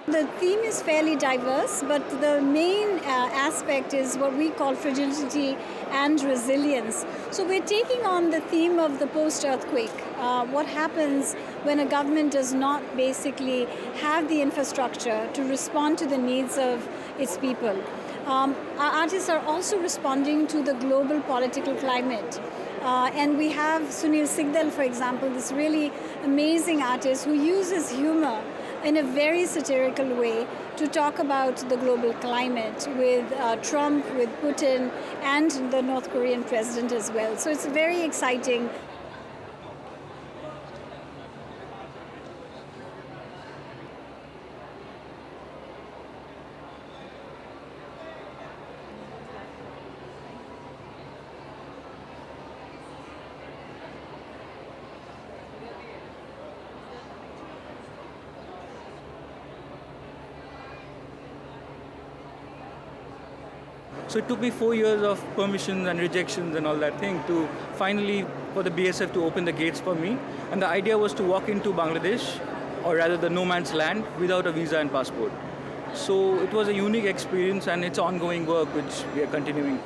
The theme is fairly diverse, but the main aspect is what we call fragility and resilience. So we're taking on the theme of the post-earthquake. What happens when a government does not basically have the infrastructure to respond to the needs of its people. Our artists are also responding to the global political climate. And we have Sunil Sigdal, for example, this really amazing artist who uses humor in a very satirical way to talk about the global climate with Trump, with Putin, and the North Korean president as well. So it's very exciting. So it took me 4 years of permissions and rejections and all that thing to finally for the BSF to open the gates for me. And the idea was to walk into Bangladesh, or rather the no man's land, without a visa and passport. So it was a unique experience, and it's ongoing work which we are continuing.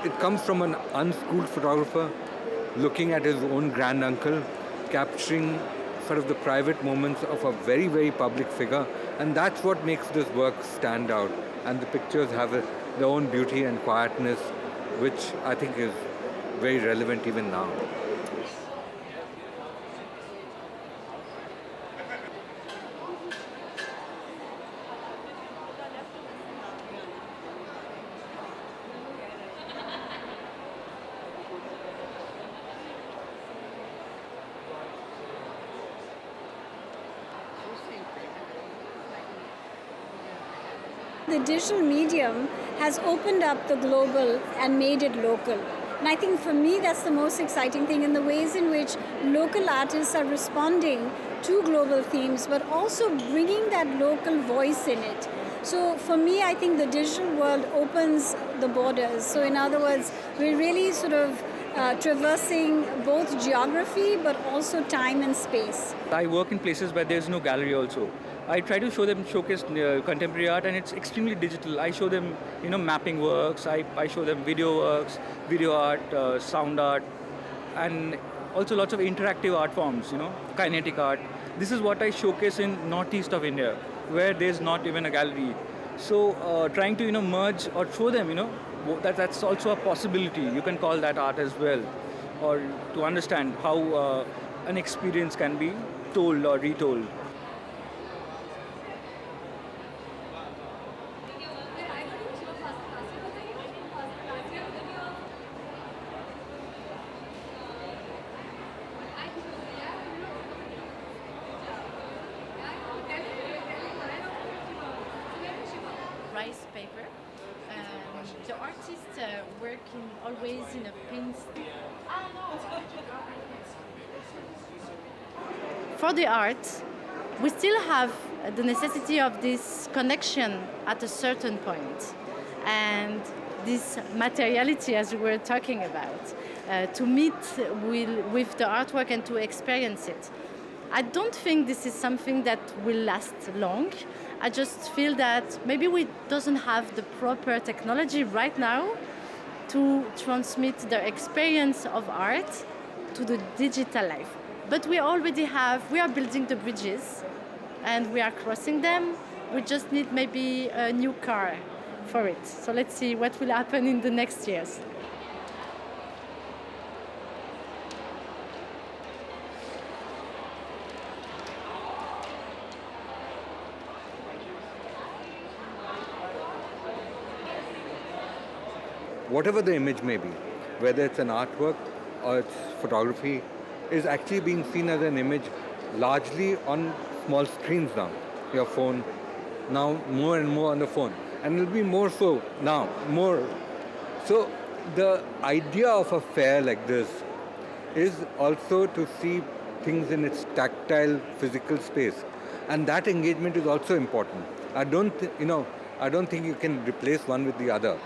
It comes from an unschooled photographer looking at his own granduncle, capturing sort of the private moments of a very, very public figure. And that's what makes this work stand out. And the pictures have their own beauty and quietness, which I think is very relevant even now. The digital medium has opened up the global and made it local. And I think for me that's the most exciting thing, in the ways in which local artists are responding to global themes, but also bringing that local voice in it. So for me, I think the digital world opens the borders. So in other words, we're really sort of traversing both geography but also time and space. I work in places where there's no gallery also. I try to showcase contemporary art, and it's extremely digital. I show them, mapping works. I show them video works, video art, sound art, and also lots of interactive art forms. Kinetic art. This is what I showcase in northeast of India, where there's not even a gallery. So trying to merge or show them, that's also a possibility. You can call that art as well, or to understand how an experience can be told or retold. Rice paper. The artists working always in a paint. For the art, we still have the necessity of this connection at a certain point, and this materiality, as we were talking about, to meet with the artwork and to experience it. I don't think this is something that will last long. I just feel that maybe we doesn't have the proper technology right now to transmit the experience of art to the digital life. But we already have, we are building the bridges and we are crossing them. We just need maybe a new car for it. So let's see what will happen in the next years. whatever the image may be, whether it's an artwork or it's photography, is actually being seen as an image largely on small screens now. Your phone, now more and more on the phone. And it'll be more so now, more. So the idea of a fair like this is also to see things in its tactile, physical space. And that engagement is also important. I don't think you can replace one with the other.